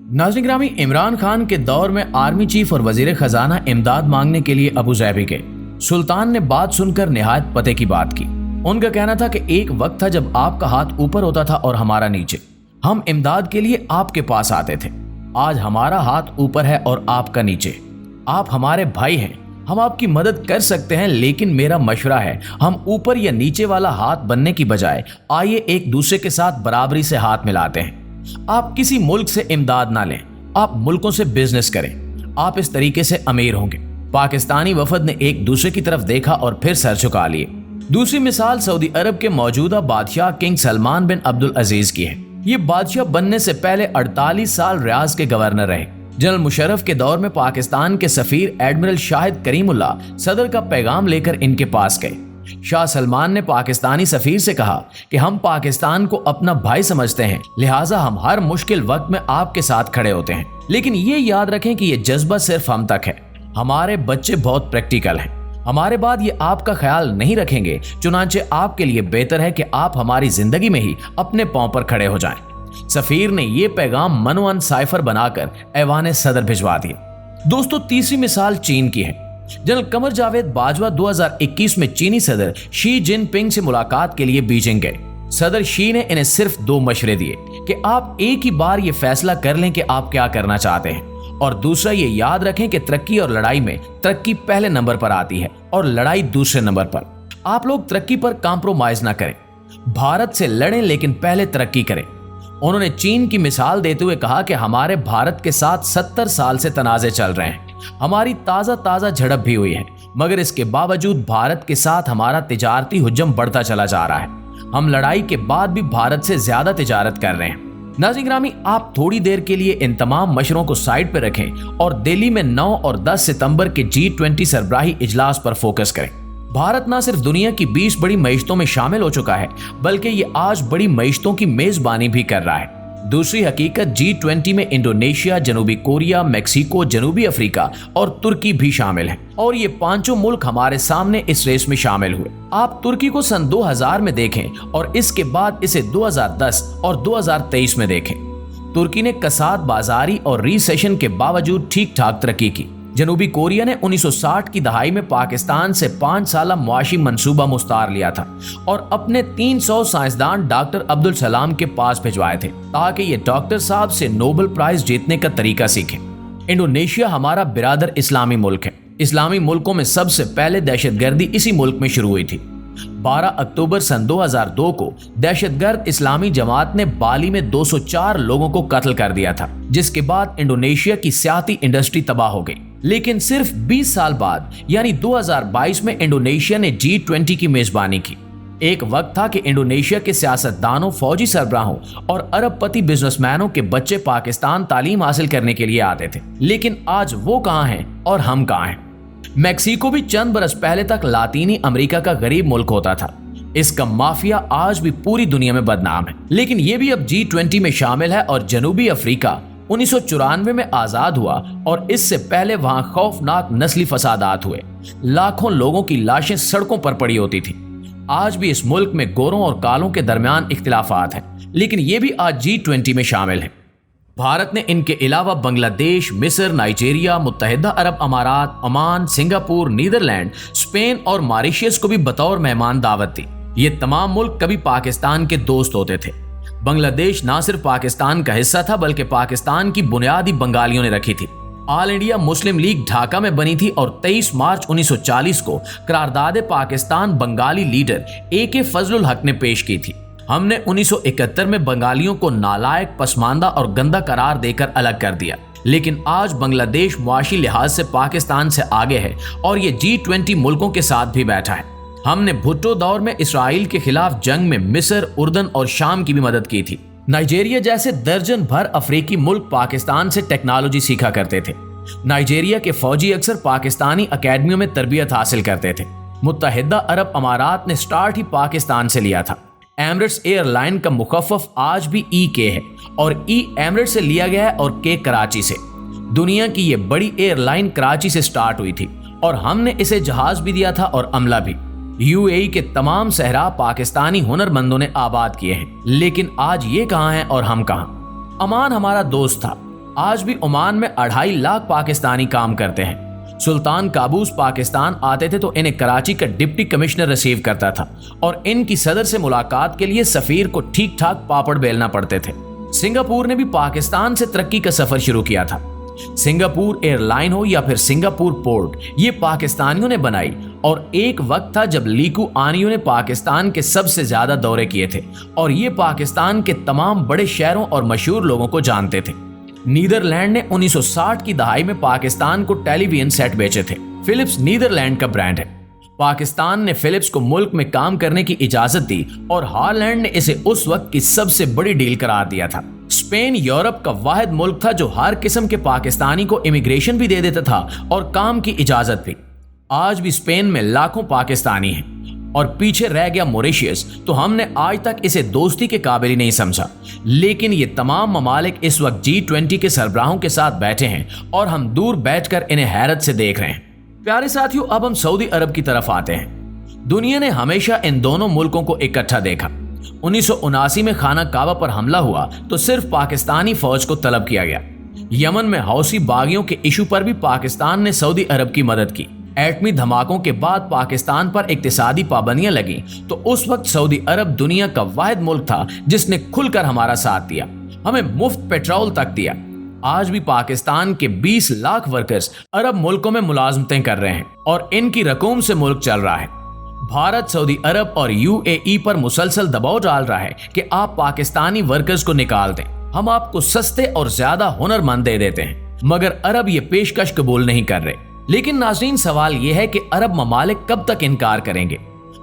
नाज़रीन ग्रामी, इमरान खान के दौर में आर्मी चीफ और वजीर खजाना इमदाद मांगने के लिए अबू ज़ैबी गए। सुल्तान ने बात सुनकर निहायत पते की बात की। उनका कहना था कि एक वक्त था जब आपका हाथ ऊपर होता था और हमारा नीचे। हम इमदाद के लिए आपके पास आते थे। आज हमारा हाथ ऊपर है और आपका नीचे। आप हमारे भाई हैं, हम आपकी मदद कर सकते हैं, लेकिन मेरा मशवरा है, हम ऊपर या नीचे वाला हाथ बनने की बजाय आइए एक दूसरे के साथ बराबरी से हाथ मिलाते हैं। आप किसी मुल्क से इमदाद ना लें, आप मुल्कों से बिजनेस करें। आप इस तरीके से अमीर होंगे। पाकिस्तानी वफद ने एक दूसरे की तरफ देखा और फिर सर झुका लिए। दूसरी मिसाल सऊदी अरब के मौजूदा बादशाह किंग सलमान बिन अब्दुल अजीज की है। ये बादशाह बनने से पहले 48 साल रियाज के गवर्नर रहे। जनरल मुशर्रफ के दौर में पाकिस्तान के सफीर एडमिरल शाहिद करीमुल्लाह सदर का पैगाम लेकर इनके पास गए। शाह सलमान ने पाकिस्तानी सफीर से कहा कि हम पाकिस्तान को अपना भाई समझते हैं, लिहाजा हम हर मुश्किल वक्त में आपके साथ खड़े होते हैं। लेकिन ये याद रखें कि ये जज्बा सिर्फ हम तक है। हमारे बच्चे बहुत प्रैक्टिकल हैं। हमारे बाद ये आपका ख्याल नहीं रखेंगे, चुनांचे आपके लिए बेहतर है कि आप हमारी जिंदगी में ही अपने पांव पर खड़े हो जाएं। सफीर ने ये पैगाम मनोअन साइफर बनाकर ऐवान सदर भिजवा दिया। दोस्तों, तीसरी मिसाल चीन की है। जनरल कमर जावेद बाजवा 2021 में चीनी सदर शी जिनपिंग से मुलाकात के लिए बीजिंग गए। सदर शी ने इन्हें सिर्फ 2 मशवरे दिए कि आप एक ही बार ये फैसला कर लें कि आप क्या करना चाहते हैं, और दूसरा ये याद रखें कि तरक्की और लड़ाई में तरक्की पहले नंबर पर आती है और लड़ाई दूसरे नंबर पर। आप लोग तरक्की पर कॉम्प्रोमाइज ना करें। भारत से लड़ें, लेकिन पहले तरक्की करें। उन्होंने चीन की मिसाल देते हुए कहा कि हमारे भारत के साथ 70 साल से तनाज़े चल रहे हैं। हमारी ताज़ा झड़प भी हुई है, मगर इसके बावजूद भारत के साथ हमारा तिजारती हुज्जम बढ़ता चला जा रहा है। हम लड़ाई के बाद भी भारत से ज्यादा तिजारत कर रहे हैं। नाज़रीन ग्रामी, आप थोड़ी देर के लिए इन तमाम मशवरों को साइड पर रखें और दिल्ली में 9 और 10 सितंबर के G20 सरबराही इजलास पर फोकस करें। भारत न सिर्फ दुनिया की 20 बड़ी मईशतों में शामिल हो चुका है, बल्कि ये आज बड़ी मईशतों की मेजबानी भी कर रहा है। दूसरी हकीकत, G20 में इंडोनेशिया, जनूबी कोरिया, मेक्सिको, जनूबी अफ्रीका और तुर्की भी शामिल हैं, और ये 5 मुल्क हमारे सामने इस रेस में शामिल हुए। आप तुर्की को सन 2000 में देखें और इसके बाद इसे 2010 और 2023 में देखें। तुर्की ने कसाद बाजारी और रिसेशन के बावजूद ठीक ठाक तरक्की की। जनूबी कोरिया ने 1960 की दहाई में पाकिस्तान से 5 साला मुआशी मंसूबा मुस्तार लिया था और अपने 300 साइंसदान डॉक्टर अब्दुल सलाम के पास भिजवाए थे ताकि ये डॉक्टर साहब से नोबेल प्राइज जीतने का तरीका सीखें। इंडोनेशिया हमारा बिरादर इस्लामी मुल्क है। इस्लामी मुल्कों में सबसे पहले दहशतगर्दी इसी मुल्क में शुरू हुई थी। 12 अक्टूबर सन 2002 को दहशतगर्द इस्लामी जमात ने बाली में 204 लोगों को कत्ल कर दिया था, जिसके बाद इंडोनेशिया की सियाती इंडस्ट्री तबाह हो गई। लेकिन सिर्फ 20 साल बाद यानी 2022 में इंडोनेशिया ने G20 की मेजबानी की। एक वक्त था कि इंडोनेशिया के सियासतदानों, फौजी सरबराहों और अरबपति बिजनेसमैनों के बच्चे पाकिस्तान तालीम हासिल करने के लिए आते थे। लेकिन आज वो कहां हैं और हम कहां हैं? मैक्सिको भी चंद बरस पहले तक लातीनी अमेरिका का गरीब मुल्क होता था। इसका माफिया आज भी पूरी दुनिया में बदनाम है, लेकिन ये भी अब G20 में शामिल है। और जनूबी अफ्रीका 1994 में आजाद हुआ और इससे पहले वहां खौफनाक नस्ली फसादात हुए। लाखों लोगों की लाशें सड़कों पर पड़ी होती थी। आज भी इस मुल्क में गोरों और कालों के दरमियान इख्तिलाफात हैं, लेकिन ये भी आज G20 में शामिल है। भारत ने इनके अलावा बांग्लादेश, मिस्र, नाइजीरिया, मुत्तहिदा अरब अमारात, ओमान, सिंगापुर, नीदरलैंड, स्पेन और मॉरिशस को भी बतौर मेहमान दावत दी। ये तमाम मुल्क कभी पाकिस्तान के दोस्त होते थे। बांग्लादेश ना सिर्फ पाकिस्तान का हिस्सा था, बल्कि पाकिस्तान की बुनियादी बंगालियों ने रखी थी। All India Muslim league Dhaka में बनी थी और 23 मार्च 1940 को करारदाद पाकिस्तान बंगाली लीडर AK फजलुल हक ने पेश की थी। हमने 1971 में बंगालियों को नालायक, पसमानदा और गंदा करार देकर अलग कर दिया। लेकिन आज बांग्लादेश मुआशी लिहाज से पाकिस्तान से आगे है और ये G20 मुल्कों के साथ भी बैठा है। हमने भुट्टो दौर में इसराइल के खिलाफ जंग में मिस्र, उर्दन और शाम की भी मदद की थी। नाइजीरिया जैसे दर्जन भर अफ्रीकी मुल्क पाकिस्तान से टेक्नोलॉजी सीखा करते थे। नाइजीरिया के फौजी अक्सर पाकिस्तानी अकेडमियों में तरबियत हासिल करते थे। मुत्तहिदा अरब अमारात ने स्टार्ट ही पाकिस्तान से लिया था। एमिरेट्स एयरलाइन का मुखफ़्फ़ आज भी EK है और E एमिरेट्स से लिया गया है और K कराची से। दुनिया की ये बड़ी एयरलाइन कराची से स्टार्ट हुई थी और हमने इसे जहाज भी दिया था और अमला भी। UAE के तमाम सहरा पाकिस्तानी हुनरमंदों ने आबाद किए हैं, लेकिन आज ये कहां हैं और हम कहां? अमान हमारा दोस्त था। आज भी ओमान में 2.5 लाख पाकिस्तानी काम करते हैं। सुल्तान काबूस पाकिस्तान आते थे तो इन्हें कराची का डिप्टी कमिश्नर रिसीव करता था और इनकी सदर से मुलाकात के लिए सफीर को ठीक ठाक पापड़ बेलना पड़ते थे। सिंगापुर ने भी पाकिस्तान से तरक्की का सफर शुरू किया था। सिंगापुर एयरलाइन हो या फिर सिंगापुर पोर्ट, ये पाकिस्तानियों ने बनाई और एक वक्त था जब लीकू आनियो ने पाकिस्तान के सबसे ज्यादा दौरे किए थे और ये पाकिस्तान के तमाम बड़े शहरों और मशहूर लोगों को जानते थे। नीदरलैंड ने 1960 की दहाई में पाकिस्तान को टेलीविजन सेट बेचे थे। फिलिप्स नीदरलैंड का ब्रांड है। पाकिस्तान ने फिलिप्स को मुल्क में काम करने की इजाजत दी और हालैंड ने इसे उस वक्त की सबसे बड़ी डील करार दिया था। स्पेन यूरोप का वाहिद मुल्क था जो हर किस्म के पाकिस्तानी को इमिग्रेशन भी दे देता था और काम की इजाजत भी। आज भी स्पेन में लाखों पाकिस्तानी हैं और पीछे रह गया मॉरिशस, तो हमने आज तक इसे दोस्ती के काबिल ही नहीं समझा। लेकिन ये तमाम ममालिक इस वक्त G20 के सरबराहों के साथ बैठे हैं और हम दूर बैठकर इन्हें हैरत से देख रहे हैं। प्यारे साथियों, अब हम सऊदी अरब की तरफ आते हैं। दुनिया ने हमेशा इन दोनों मुल्कों को इकट्ठा देखा। 1979 में खाना काबा पर हमला हुआ तो सिर्फ पाकिस्तानी फौज को तलब किया गया। यमन में हौसी बागियों के इशू पर भी पाकिस्तान ने सऊदी अरब की मदद की। एटमी धमाकों के बाद पाकिस्तान पर इक्तिसादी पाबंदियां लगी तो उस वक्त सऊदी अरब दुनिया का वाहिद मुल्क था जिसने खुलकर हमारा साथ दिया, हमें मुफ्त पेट्रोल तक दिया। आज भी पाकिस्तान के 20 लाख वर्कर्स अरब मुल्कों में मुलाजमतें कर रहे हैं और इनकी रकूम से मुल्क चल रहा है। भारत सऊदी अरब और UAE पर मुसलसल दबाव डाल रहा है कि आप पाकिस्तानी वर्कर्स को निकाल दें, हम आपको सस्ते और ज्यादा हुनरमंद दे देते हैं, मगर अरब ये पेशकश कबूल नहीं कर रहे। लेकिन नाज़रीन, सवाल यह है कि अरब ममालिक कब तक इनकार करेंगे?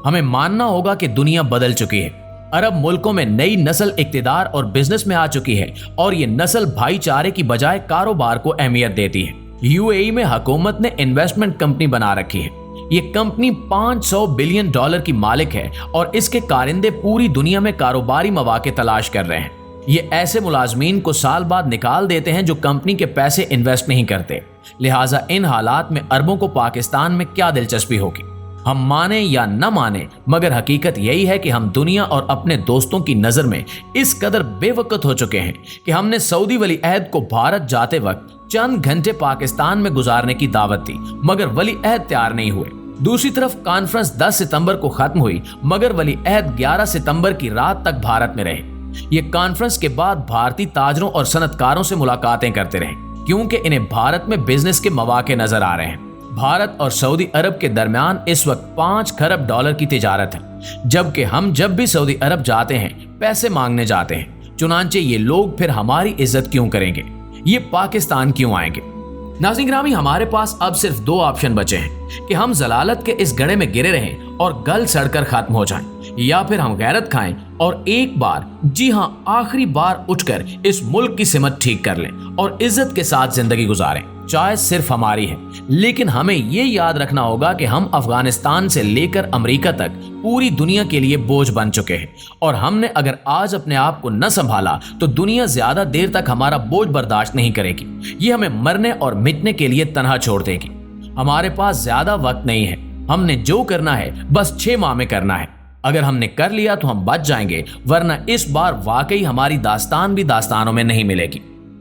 हमें मानना होगा कि दुनिया बदल चुकी है। अरब मुल्कों में नई नस्ल इक्तिदार और बिजनेस में आ चुकी है और ये नस्ल भाईचारे की बजाय कारोबार को अहमियत देती है। UAE में हुकूमत ने इन्वेस्टमेंट कंपनी बना रखी है। ये कंपनी $500 बिलियन की मालिक है और इसके कारिंदे पूरी दुनिया में कारोबारी मौके तलाश कर रहे हैं। ये ऐसे मुलाजमीन को साल बाद निकाल देते हैं जो कंपनी के पैसे इन्वेस्ट नहीं करते। लिहाजा इन हालात में अरबों को पाकिस्तान में क्या दिलचस्पी होगी? हम माने या न माने, मगर हकीकत यही है कि हम दुनिया और अपने दोस्तों की नजर में इस कदर बेवकूफ हो चुके हैं कि हमने सऊदी वली अहद को भारत जाते वक्त चंद घंटे पाकिस्तान में गुजारने की दावत दी, मगर वली अहद तैयार नहीं हुए। दूसरी तरफ कॉन्फ्रेंस 10 सितंबर को खत्म हुई, मगर वली अहद 11 सितंबर की रात तक भारत में रहे। ये कॉन्फ्रेंस के बाद भारतीय ताजरों और सनतकारों से मुलाकातें करते रहे क्योंकि इन्हें भारत में बिजनेस के मौके नजर आ रहे हैं। भारत और सऊदी अरब के दरमियान इस वक्त $5 खरब की तिजारत है, जबकि हम जब भी सऊदी अरब जाते हैं पैसे मांगने जाते हैं। चुनांचे ये लोग फिर हमारी इज्जत क्यों करेंगे? ये पाकिस्तान क्यों आएंगे? नाज़रीन गिरामी, हमारे पास अब सिर्फ 2 ऑप्शन बचे हैं कि हम जलालत के इस गड्ढे में गिरे रहें और गल सड़कर खत्म हो जाएं, या फिर हम गैरत खाएं और एक बार, जी हां आखिरी बार, उठकर इस मुल्क की सिमत ठीक कर लें और इज्जत के साथ जिंदगी गुजारें। चॉइस सिर्फ हमारी है, लेकिन हमें ये याद रखना होगा कि हम अफगानिस्तान से लेकर अमेरिका तक पूरी दुनिया के लिए बोझ बन चुके हैं और हमने अगर आज अपने आप को न संभाला तो दुनिया ज्यादा देर तक हमारा बोझ बर्दाश्त नहीं करेगी। ये हमें मरने और मिटने के लिए तनहा छोड़ देगी। हमारे पास ज्यादा वक्त नहीं है। हमने जो करना है बस 6 माह में करना है। अगर हमने कर लिया तो हम बच जाएंगे, वरना इस बार वाकई हमारी दास्तान भी दास्तानों में नहीं मिलेगी।